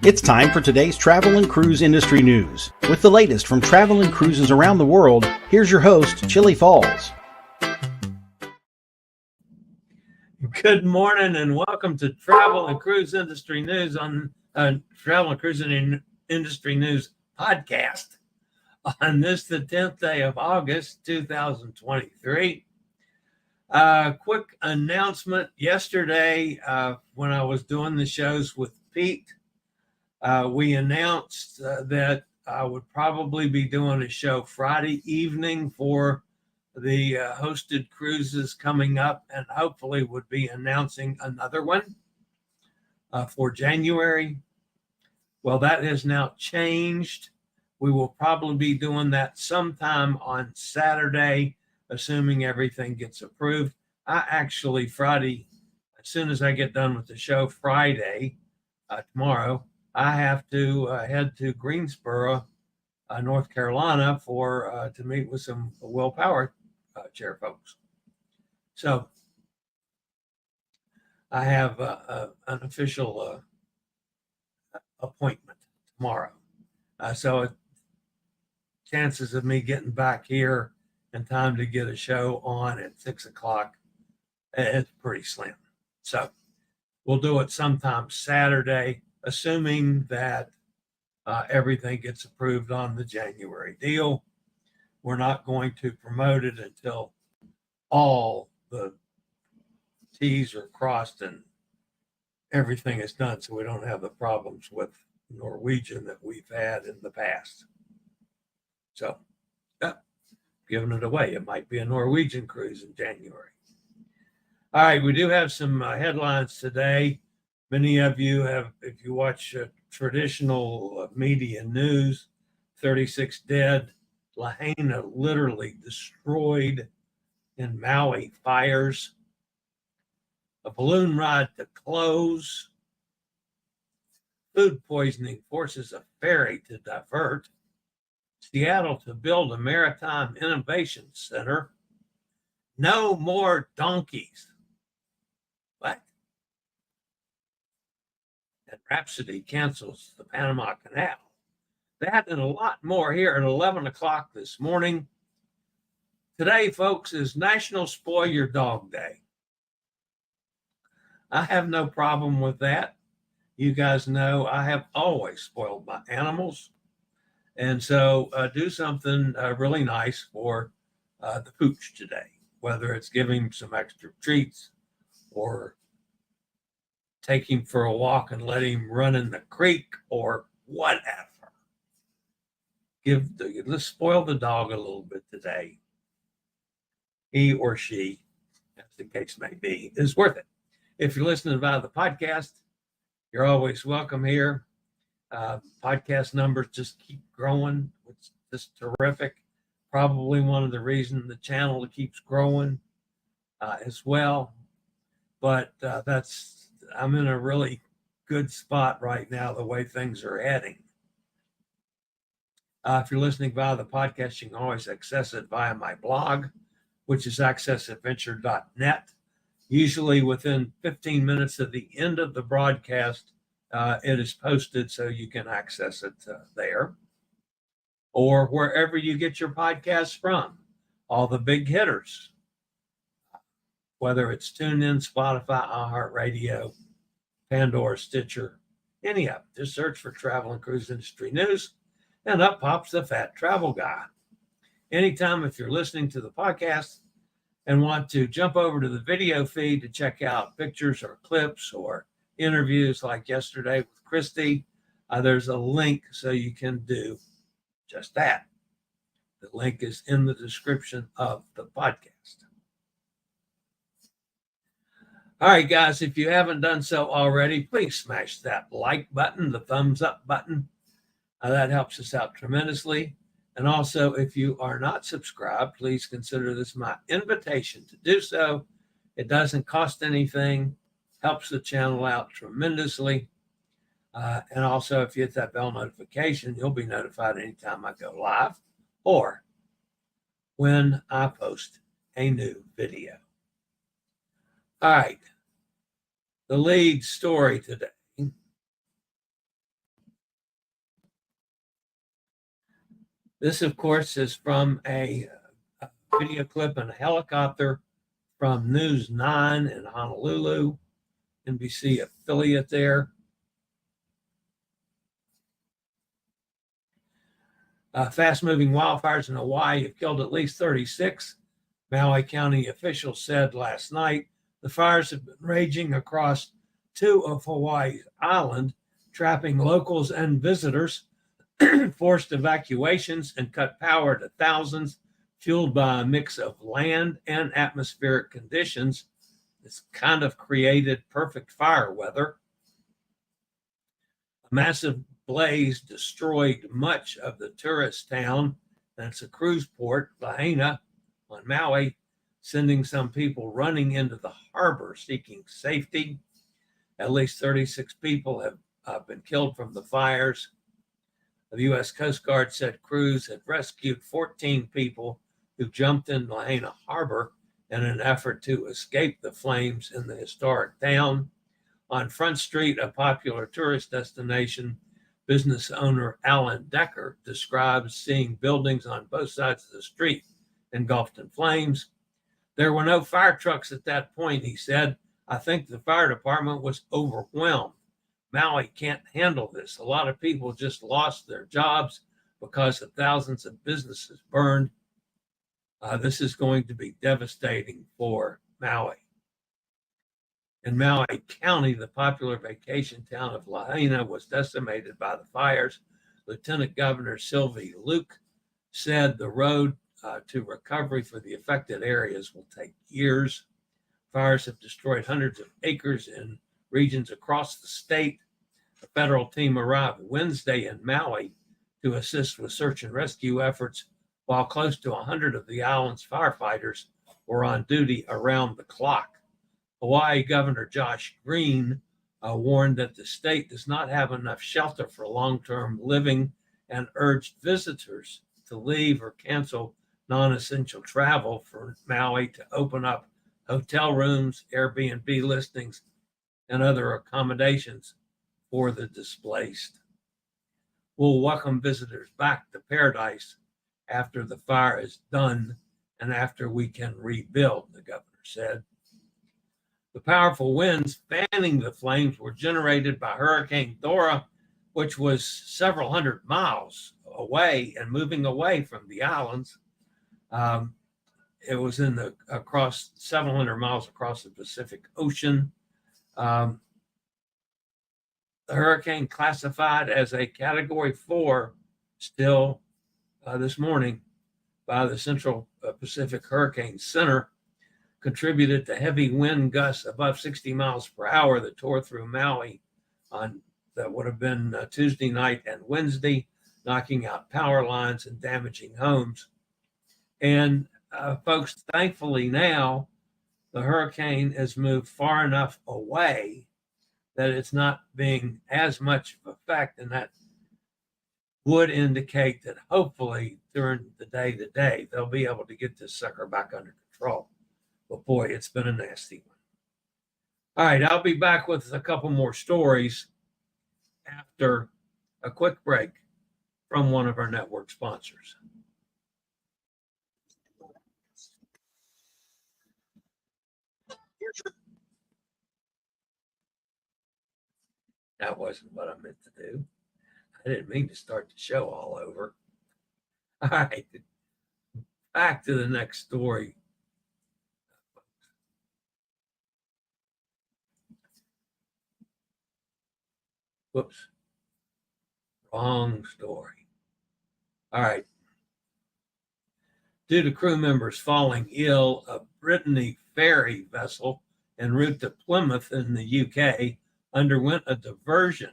It's time for today's travel and cruise industry news. With the latest from travel and cruises around the world, here's your host, Chillie Falls. Good morning and welcome to Travel and Cruise Industry News on Travel and Cruise Industry News podcast on this, the 10th day of August, 2023. Quick announcement. Yesterday, when I was doing the shows with Pete, we announced that I would probably be doing a show Friday evening for the hosted cruises coming up, and hopefully would be announcing another one for January. Well, that has now changed. We will probably be doing that sometime on Saturday, assuming everything gets approved. I actually, Friday, as soon as I get done with the show Friday, tomorrow, I have to head to Greensboro, North Carolina to meet with some Will Power chair folks. So I have an official appointment tomorrow. So chances of me getting back here in time to get a show on at 6 o'clock, it's pretty slim. So we'll do it sometime Saturday, assuming that everything gets approved on the January deal. We're not going to promote it until all the T's are crossed and everything is done, so we don't have the problems with Norwegian that we've had in the past. So, giving it away. It might be a Norwegian cruise in January. All right, we do have some headlines today. Many of you have, if you watch traditional media news, 36 dead, Lahaina literally destroyed in Maui Fires, a balloon ride to close, food poisoning forces a ferry to divert, Seattle to build a Maritime Innovation Center, no more donkeys. What? And Rhapsody cancels the Panama Canal. That and a lot more here at 11 o'clock this morning. Today, folks, is National Spoil Your Dog Day. I have no problem with that. You guys know I have always spoiled my animals. And so do something really nice for the pooch today, whether it's giving him some extra treats or take him for a walk and let him run in the creek or whatever. Let's spoil the dog a little bit today. He or she, as the case may be, is worth it. If you're listening via the podcast, you're always welcome here. Podcast numbers just keep growing. It's just terrific. Probably one of the reasons the channel keeps growing as well. But I'm in a really good spot right now, the way things are heading. If you're listening via the podcast, you can always access it via my blog, which is accessadventure.net. Usually within 15 minutes of the end of the broadcast, it is posted so you can access it there. Or wherever you get your podcasts from, all the big hitters, whether it's TuneIn, Spotify, iHeartRadio, Pandora, Stitcher, any of them. Just search for Travel and Cruise Industry News, and up pops the Fat Travel Guy. Anytime if you're listening to the podcast and want to jump over to the video feed to check out pictures or clips or interviews like yesterday with Christy, there's a link so you can do just that. The link is in the description of the podcast. All right, guys, if you haven't done so already, please smash that like button, the thumbs up button. That helps us out tremendously. And also, if you are not subscribed, please consider this my invitation to do so. It doesn't cost anything, helps the channel out tremendously. And also, if you hit that bell notification, you'll be notified anytime I go live or when I post a new video. All right. The lead story today This, of course, is from a video clip and a helicopter from News 9 in Honolulu, NBC affiliate there. Fast-moving wildfires in Hawaii have killed at least 36. Maui County officials said last night the fires have been raging across two of Hawaii's islands, trapping locals and visitors, forced evacuations, and cut power to thousands, fueled by a mix of land and atmospheric conditions. It's kind of created perfect fire weather. A massive blaze destroyed much of the tourist town, and it's a cruise port, Lahaina, on Maui, sending some people running into the harbor seeking safety. At least 36 people have been killed from the fires. The U.S. Coast Guard said crews had rescued 14 people who jumped in Lahaina Harbor in an effort to escape the flames in the historic town. On Front Street, a popular tourist destination, business owner Alan Decker describes seeing buildings on both sides of the street engulfed in flames. There were no fire trucks at that point, he said. I think the fire department was overwhelmed. Maui can't handle this. A lot of people just lost their jobs because of thousands of businesses burned. This is going to be devastating for Maui. In Maui County, the popular vacation town of Lahaina was decimated by the fires. Lieutenant Governor Sylvie Luke said the road to recovery for the affected areas will take years. Fires have destroyed hundreds of acres in regions across the state. A federal team arrived Wednesday in Maui to assist with search and rescue efforts, while close to 100 of the island's firefighters were on duty around the clock. Hawaii Governor Josh Green warned that the state does not have enough shelter for long-term living and urged visitors to leave or cancel non-essential travel for Maui to open up hotel rooms, Airbnb listings, and other accommodations for the displaced. We'll welcome visitors back to paradise after the fire is done and after we can rebuild, the governor said. The powerful winds fanning the flames were generated by Hurricane Dora, which was several hundred miles away and moving away from the islands. It was across 700 miles across the Pacific Ocean. The hurricane, classified as a Category 4 still this morning by the Central Pacific Hurricane Center, contributed to heavy wind gusts above 60 miles per hour that tore through Maui on that would have been Tuesday night and Wednesday, knocking out power lines and damaging homes. And folks, thankfully now the hurricane has moved far enough away that it's not being as much of effect, and that would indicate that hopefully during the day today they'll be able to get this sucker back under control. But boy, it's been a nasty one. All right, I'll be back with a couple more stories after a quick break from one of our network sponsors. That wasn't what I meant to do. I didn't mean to start the show all over. All right, back to the next story. Whoops. Wrong story. All right. Due to crew members falling ill, a Brittany Ferry vessel en route to Plymouth in the UK underwent a diversion.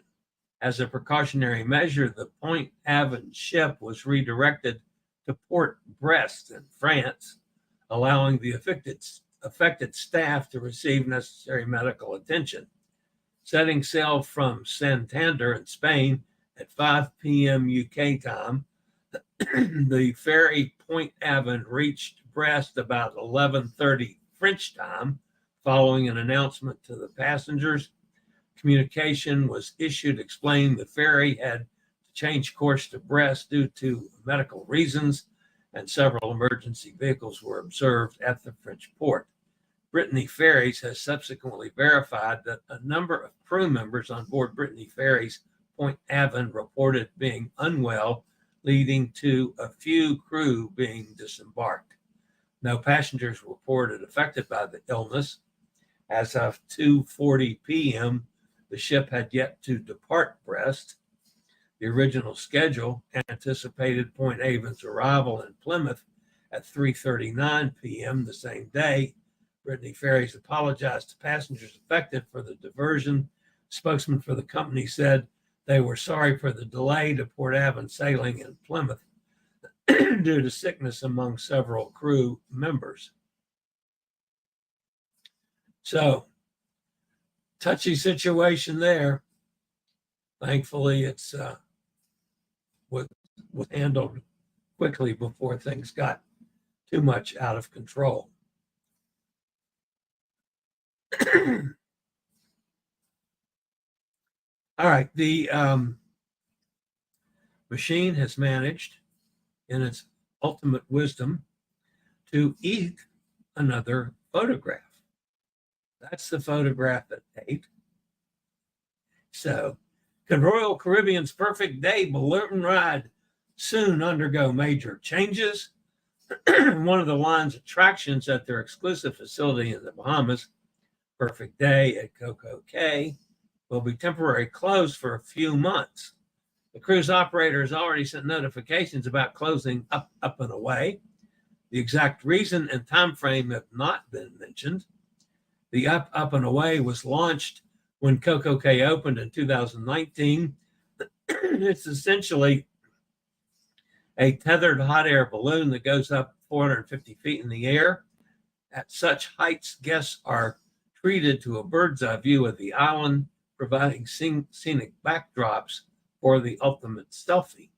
As a precautionary measure, the Point Avon ship was redirected to Port Brest in France, allowing the affected staff to receive necessary medical attention. Setting sail from Santander in Spain at 5 p.m. UK time, the ferry Point Avon reached Brest about 11:30 French time, following an announcement to the passengers. Communication was issued explaining the ferry had to changed course to Brest due to medical reasons, and several emergency vehicles were observed at the French port. Brittany Ferries has subsequently verified that a number of crew members on board Brittany Ferries Point Avon reported being unwell, leading to a few crew being disembarked. No passengers were reported affected by the illness. As of 2:40 p.m., the ship had yet to depart Brest. The original schedule anticipated Point Avon's arrival in Plymouth at 3:39 p.m. the same day. Brittany Ferries apologized to passengers affected for the diversion. Spokesman for the company said they were sorry for the delay to Port Avon sailing in Plymouth due to sickness among several crew members. So, touchy situation there. Thankfully, it's was handled quickly before things got too much out of control. All right, the machine has managed, in its ultimate wisdom, to eat another photograph. That's the photograph it ate. So, can Royal Caribbean's Perfect Day balloon ride soon undergo major changes? One of the line's attractions at their exclusive facility in the Bahamas, Perfect Day at Coco Cay, will be temporarily closed for a few months. The cruise operator has already sent notifications about closing up and away. The exact reason and time frame have not been mentioned. The up and away was launched when Coco Cay opened in 2019. It's essentially a tethered hot air balloon that goes up 450 feet in the air. At such heights, guests are treated to a bird's eye view of the island, providing scenic backdrops for the ultimate selfie.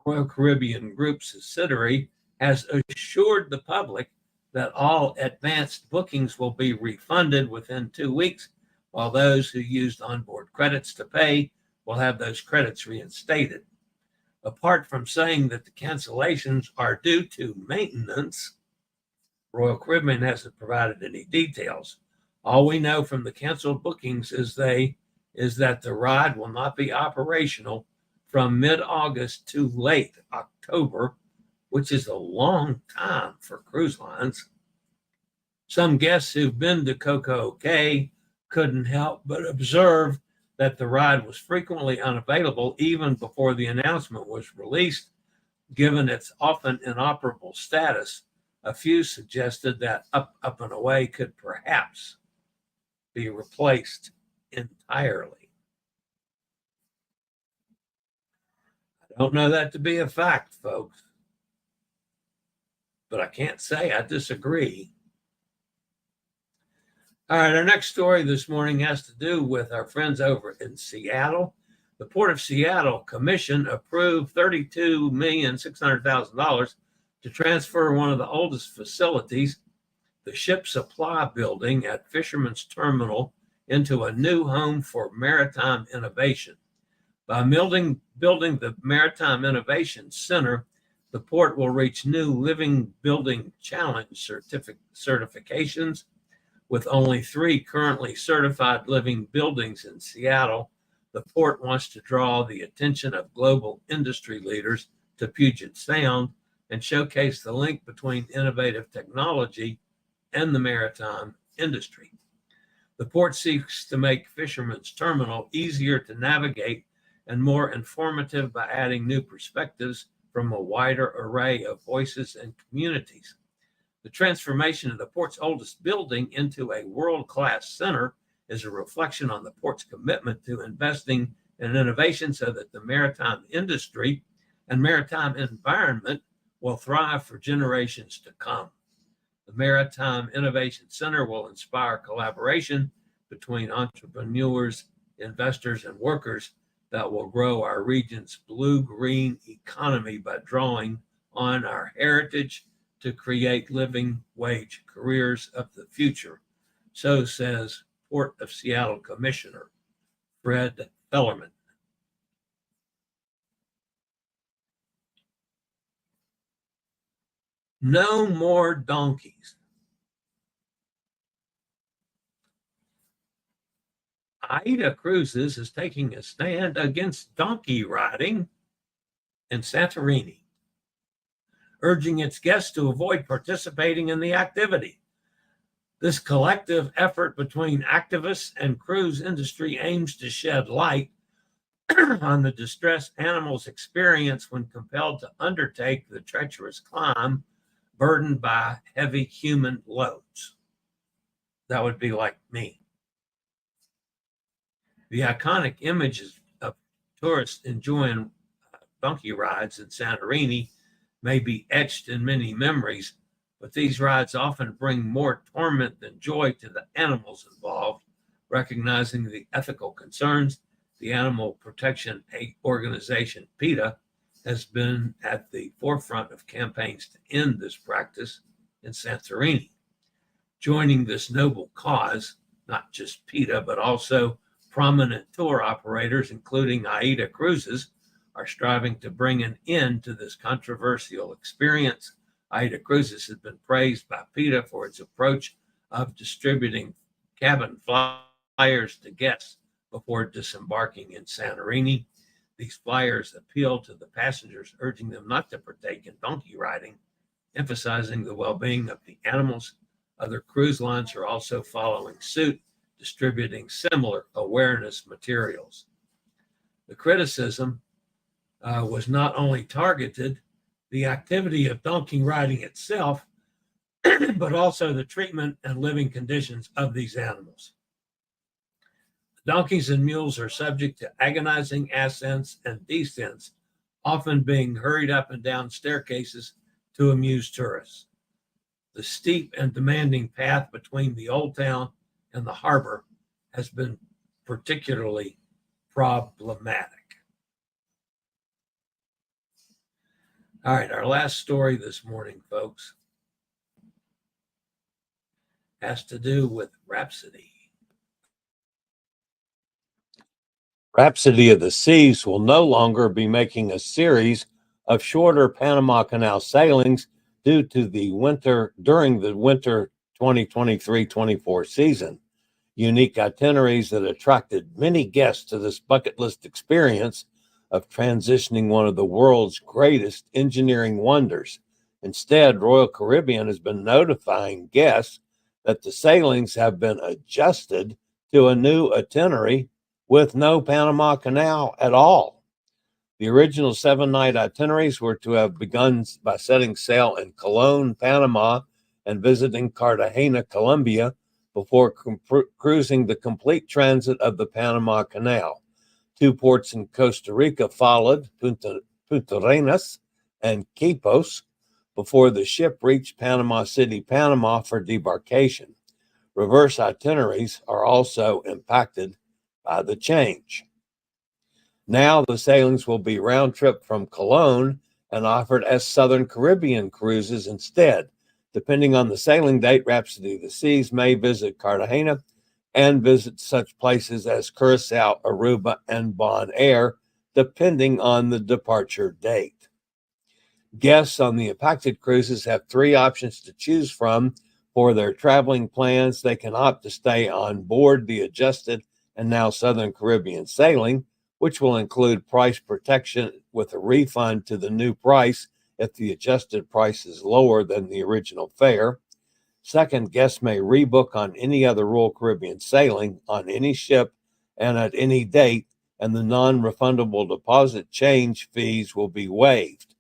Royal Caribbean Group subsidiary has assured the public that all advanced bookings will be refunded within 2 weeks, while those who used onboard credits to pay will have those credits reinstated. Apart from saying that the cancellations are due to maintenance, Royal Caribbean hasn't provided any details. All we know from the canceled bookings is that the ride will not be operational from mid-August to late October, which is a long time for cruise lines. Some guests who've been to Coco Cay couldn't help but observe that the ride was frequently unavailable even before the announcement was released. Given its often inoperable status, a few suggested that up and away could perhaps be replaced entirely. I don't know that to be a fact, folks, but I can't say I disagree. All right, our next story this morning has to do with our friends over in Seattle. The Port of Seattle Commission approved $32,600,000 to transfer one of the oldest facilities, the ship supply building at Fisherman's Terminal, into a new home for maritime innovation. By building the Maritime Innovation Center, the port will reach new Living Building Challenge certifications. With only 3 currently certified living buildings in Seattle, the port wants to draw the attention of global industry leaders to Puget Sound and showcase the link between innovative technology and the maritime industry. The port seeks to make Fisherman's Terminal easier to navigate and more informative by adding new perspectives from a wider array of voices and communities. The transformation of the port's oldest building into a world-class center is a reflection on the port's commitment to investing in innovation so that the maritime industry and maritime environment will thrive for generations to come. The Maritime Innovation Center will inspire collaboration between entrepreneurs, investors, and workers that will grow our region's blue-green economy by drawing on our heritage to create living wage careers of the future. So says Port of Seattle Commissioner Fred Fellerman. No more donkeys. AIDA Cruises is taking a stand against donkey riding in Santorini, urging its guests to avoid participating in the activity. This collective effort between activists and cruise industry aims to shed light on the distress animals experience when compelled to undertake the treacherous climb burdened by heavy human loads. That would be like me. The iconic images of tourists enjoying donkey rides in Santorini may be etched in many memories, but these rides often bring more torment than joy to the animals involved. Recognizing the ethical concerns, the animal protection organization PETA has been at the forefront of campaigns to end this practice in Santorini. Joining this noble cause, not just PETA, but also prominent tour operators, including AIDA Cruises, are striving to bring an end to this controversial experience. AIDA Cruises has been praised by PETA for its approach of distributing cabin flyers to guests before disembarking in Santorini. These flyers appeal to the passengers, urging them not to partake in donkey riding, emphasizing the well-being of the animals. Other cruise lines are also following suit, distributing similar awareness materials. The criticism was not only targeted the activity of donkey riding itself, but also the treatment and living conditions of these animals. Donkeys and mules are subject to agonizing ascents and descents, often being hurried up and down staircases to amuse tourists. The steep and demanding path between the old town and the harbor has been particularly problematic. All right, our last story this morning, folks, has to do with Rhapsody. Rhapsody of the Seas will no longer be making a series of shorter Panama Canal sailings during the winter 2023-24 season. Unique itineraries that attracted many guests to this bucket list experience of transitioning one of the world's greatest engineering wonders. Instead, Royal Caribbean has been notifying guests that the sailings have been adjusted to a new itinerary with no Panama Canal at all. The original 7-night itineraries were to have begun by setting sail in Colón, Panama, and visiting Cartagena, Colombia, before cruising the complete transit of the Panama Canal. 2 ports in Costa Rica followed, Punta Arenas and Quipos, before the ship reached Panama City, Panama for debarkation. Reverse itineraries are also impacted by the change. Now the sailings will be round trip from Colón and offered as Southern Caribbean cruises instead. Depending on the sailing date, Rhapsody of the Seas may visit Cartagena and visit such places as Curacao, Aruba, and Bonaire, depending on the departure date. Guests on the impacted cruises have 3 options to choose from for their traveling plans. They can opt to stay on board the adjusted and now Southern Caribbean sailing, which will include price protection with a refund to the new price if the adjusted price is lower than the original fare. Second, guests may rebook on any other Royal Caribbean sailing on any ship and at any date, and the non-refundable deposit change fees will be waived.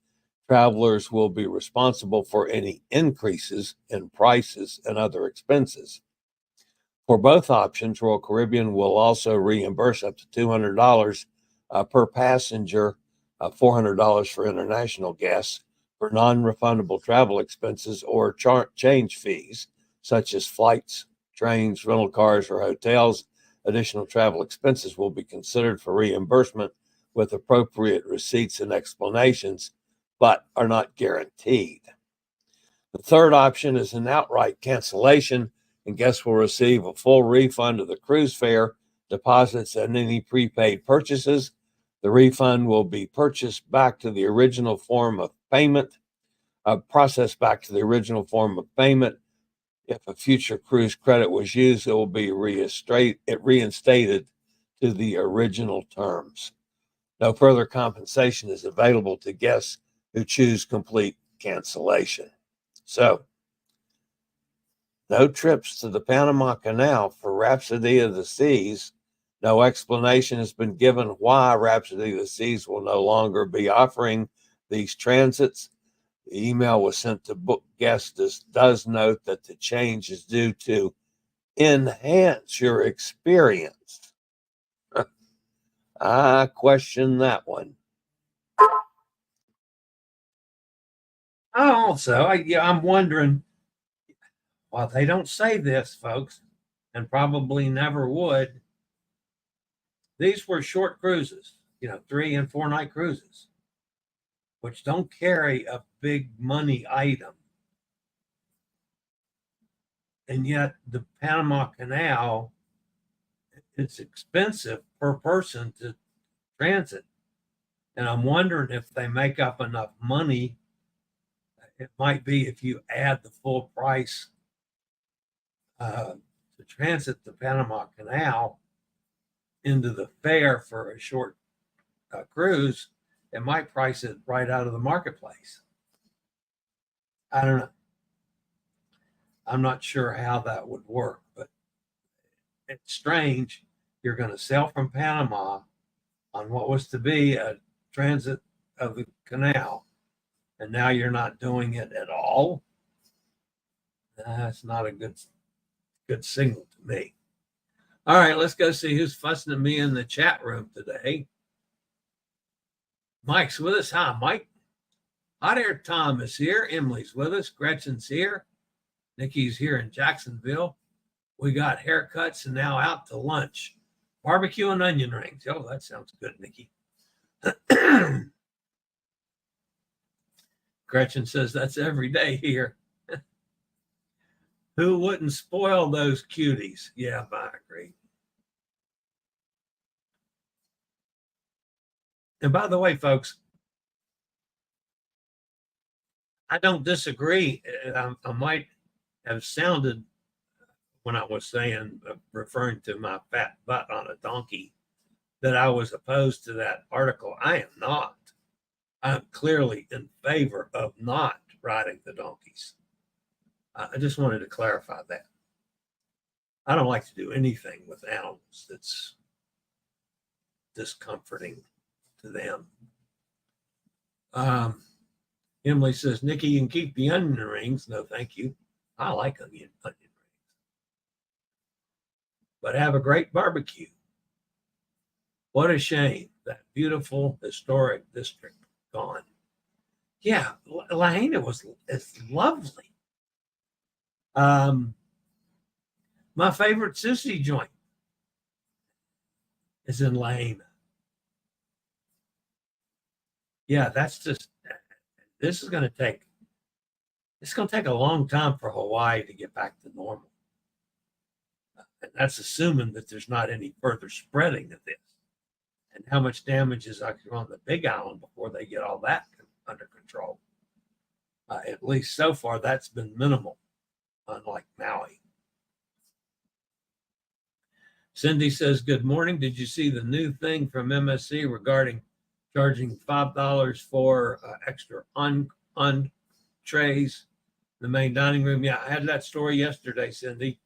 Travelers will be responsible for any increases in prices and other expenses. For both options, Royal Caribbean will also reimburse up to $200 per passenger, $400 for international guests, for non-refundable travel expenses or change fees, such as flights, trains, rental cars, or hotels. Additional travel expenses will be considered for reimbursement with appropriate receipts and explanations, but are not guaranteed. The third option is an outright cancellation, and guests will receive a full refund of the cruise fare, deposits, and any prepaid purchases. The refund will be purchased back to the original form of payment. processed back to the original form of payment. If a future cruise credit was used, it will be reinstated to the original terms. No further compensation is available to guests who choose complete cancellation. So, no trips to the Panama Canal for Rhapsody of the Seas. No explanation has been given why Rhapsody of the Seas will no longer be offering these transits. The email was sent to book guests. Does note that the change is due to enhance your experience. I question that one. I'm wondering, well, they don't say this, folks, and probably never would. These were short cruises, 3 and 4 night cruises, which don't carry a big money item. And yet the Panama Canal, it's expensive per person to transit. And I'm wondering if they make up enough money. It might be if you add the full price to transit the Panama Canal into the fare for a short cruise, it might price it right out of the marketplace. I don't know. I'm not sure how that would work, but it's strange. You're going to sail from Panama on what was to be a transit of the canal, and now you're not doing it at all. That's not a good signal to me. All right, let's go see who's fussing at me in the chat room today. Mike's with us. Hi, Mike. Hot Air Tom is here. Emily's with us. Gretchen's here. Nikki's here in Jacksonville. We got haircuts and now out to lunch. Barbecue and onion rings. Oh, that sounds good, Nikki. Gretchen says that's every day here. Who wouldn't spoil those cuties? Yeah, I agree. And by the way, folks, I don't disagree. I might have sounded when I was saying, referring to my fat butt on a donkey, that I was opposed to that article. I am not. I'm clearly in favor of not riding the donkeys. I just wanted to clarify that. I don't like to do anything with animals that's discomforting to them. Emily says, Nikki, you can keep the onion rings. No, thank you. I like onion rings. But have a great barbecue. What a shame that beautiful historic district gone. Yeah, Lahaina is lovely. My favorite sushi joint is in Lahaina. Yeah, this is going to take a long time for Hawaii to get back to normal. And that's assuming that there's not any further spreading of this. And how much damage is actually on the Big Island before they get all that under control. At least so far, that's been minimal, unlike Maui. Cindy says, good morning. Did you see the new thing from MSC regarding charging $5 for extra entrees in the main dining room? Yeah, I had that story yesterday, Cindy,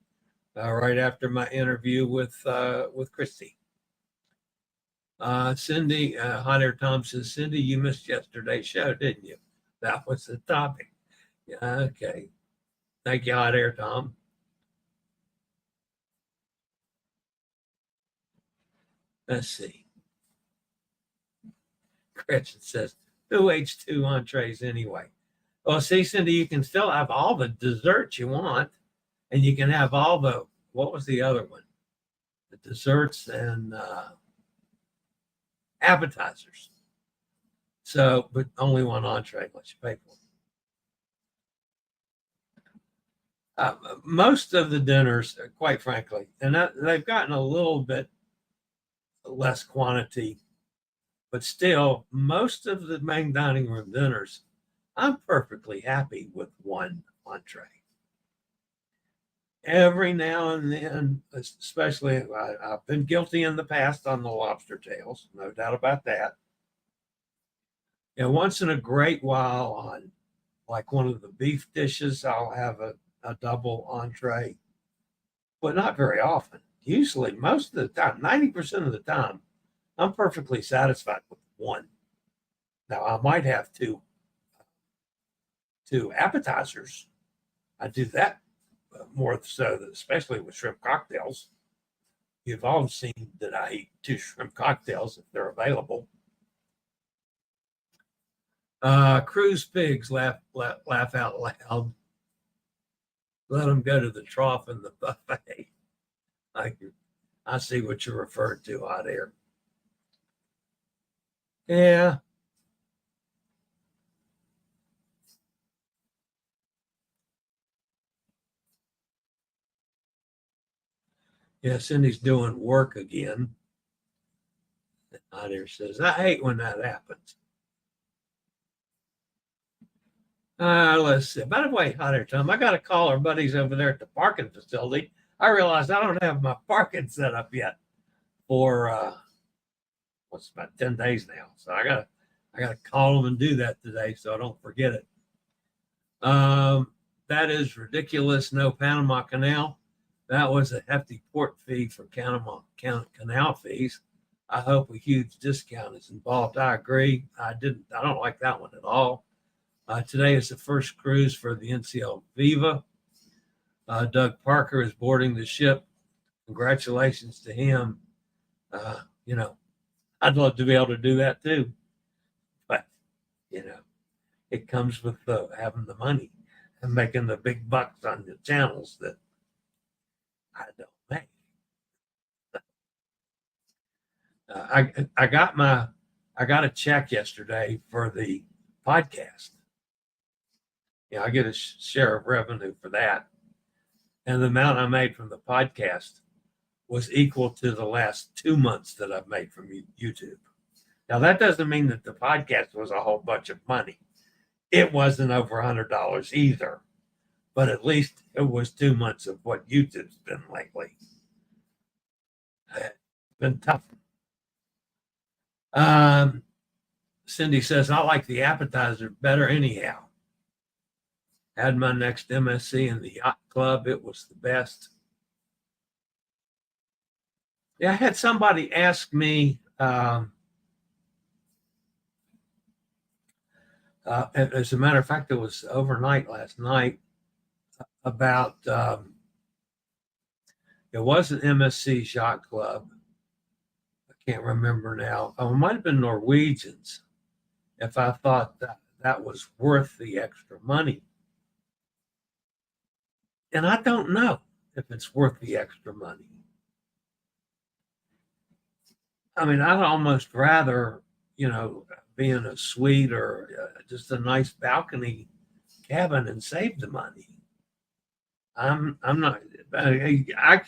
right after my interview with Christy. Cindy, Hot Air Tom says, Cindy, you missed yesterday's show, didn't you? That was the topic. Yeah, okay. Thank you, Hot Air Tom. Let's see. Gretchen says, who eats 2 entrees anyway? Well, see, Cindy, you can still have all the desserts you want, and you can have all the, what was the other one? The desserts and appetizers. So, but only 1 entree, what you pay for. Most of the dinners, quite frankly, and they've gotten a little bit less quantity, but still, most of the main dining room dinners, I'm perfectly happy with one entree. Every now and then, especially I've been guilty in the past on the lobster tails, no doubt about that. And once in a great while on like one of the beef dishes, I'll have a double entree, but not very often. Usually, most of the time, 90% of the time, I'm perfectly satisfied with one. Now, I might have two appetizers. I do that more so, especially with shrimp cocktails. You've all seen that I eat 2 shrimp cocktails if they're available. Cruise pigs laugh out loud. Let them go to the trough in the buffet. I see what you're referring to out there. Yeah. Yeah, Cindy's doing work again. Out there says, I hate when that happens. Let's see. By the way, hi there, Tom. I got to call our buddies over there at the parking facility. I realized I don't have my parking set up yet for what's about 10 days now. So I gotta call them and do that today so I don't forget it. That is ridiculous. No Panama Canal. That was a hefty port fee for Panama Canal fees. I hope a huge discount is involved. I agree. I don't like that one at all. Today is the first cruise for the NCL Viva. Doug Parker is boarding the ship. Congratulations to him. I'd love to be able to do that too. But, it comes with having the money and making the big bucks on the channels that I don't make. I got a check yesterday for the podcast. I get a share of revenue for that. And the amount I made from the podcast was equal to the last 2 months that I've made from YouTube. Now, that doesn't mean that the podcast was a whole bunch of money. It wasn't over $100 either, but at least it was 2 months of what YouTube's been lately. It's been tough. Cindy says, I like the appetizer better anyhow. Had my next MSC in the Yacht Club. It was the best. Yeah, I had somebody ask me, as a matter of fact, it was overnight last night, about, it was an MSC Yacht Club. I can't remember now. Oh, it might have been Norwegians, if I thought that was worth the extra money. And I don't know if it's worth the extra money. I mean, I'd almost rather, be in a suite or just a nice balcony cabin and save the money. I'm not.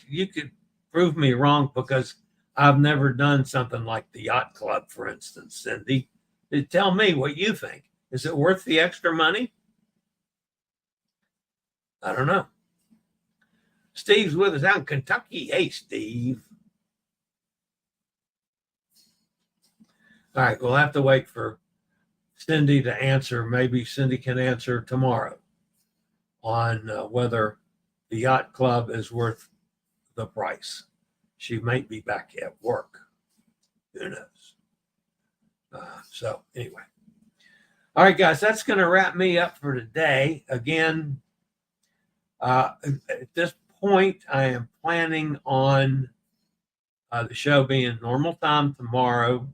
You could prove me wrong because I've never done something like the Yacht Club, for instance. Cindy, tell me what you think. Is it worth the extra money? I don't know. Steve's with us out in Kentucky. Hey, Steve. All right, we'll have to wait for Cindy to answer. Maybe Cindy can answer tomorrow on whether the Yacht Club is worth the price. She might be back at work. Who knows? So anyway. All right, guys, that's going to wrap me up for today. Again, at this point, I am planning on the show being normal time tomorrow.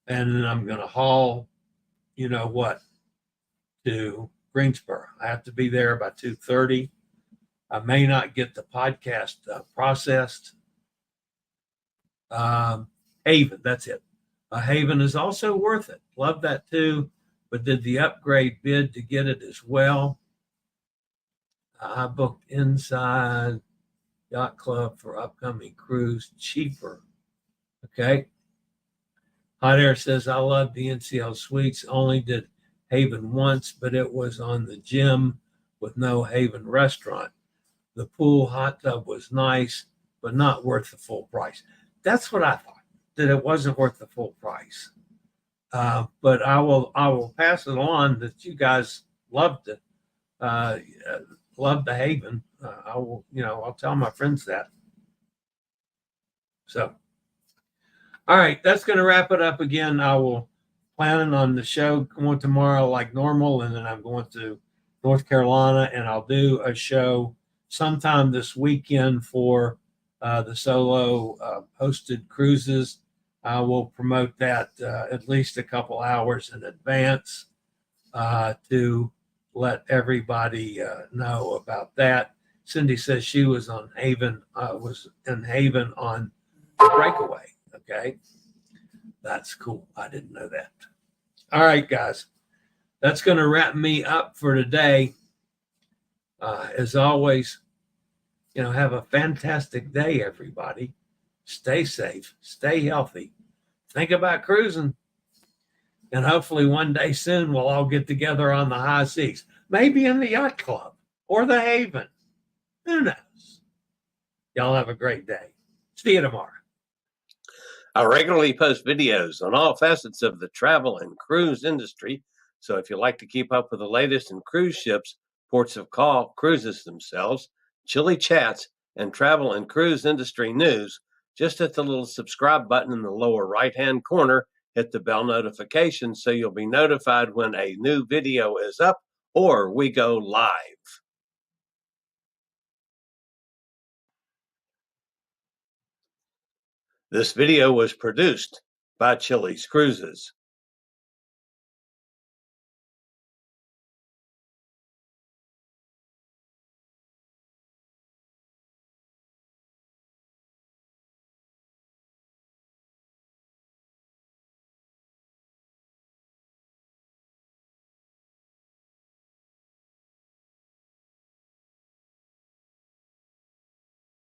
And then I'm going to haul, to Greensboro. I have to be there by 2:30. I may not get the podcast processed. Haven, that's it. Haven is also worth it. Love that too, but did the upgrade bid to get it as well. I booked inside Yacht Club for upcoming cruise, cheaper. Okay. Hot Air says, I love the NCL suites. Only did Haven once, but it was on the gym with no Haven restaurant. The pool hot tub was nice, but not worth the full price. That's what I thought, that it wasn't worth the full price. But I will pass it on that you guys loved it. Love the Haven. I will, I'll tell my friends that. So, all right, that's going to wrap it up again. I will planning on the show going tomorrow like normal, and then I'm going to North Carolina, and I'll do a show sometime this weekend for the solo hosted cruises. I will promote that at least a couple hours in advance to let everybody know about that. Cindy says she was on Haven, was in Haven on the breakaway. Okay, that's cool. I didn't know that. All right, guys, that's going to wrap me up for today. As always, have a fantastic day, everybody. Stay safe, stay healthy. Think about cruising. And hopefully one day soon we'll all get together on the high seas, maybe in the Yacht Club or the Haven. Who knows? Y'all have a great day. See you tomorrow. I regularly post videos on all facets of the travel and cruise industry. So if you like to keep up with the latest in cruise ships, ports of call, cruises themselves, Chillie chats, and travel and cruise industry news, just hit the little subscribe button in the lower right-hand corner. Hit the bell notification so you'll be notified when a new video is up or we go live. This video was produced by Chillie's Cruises.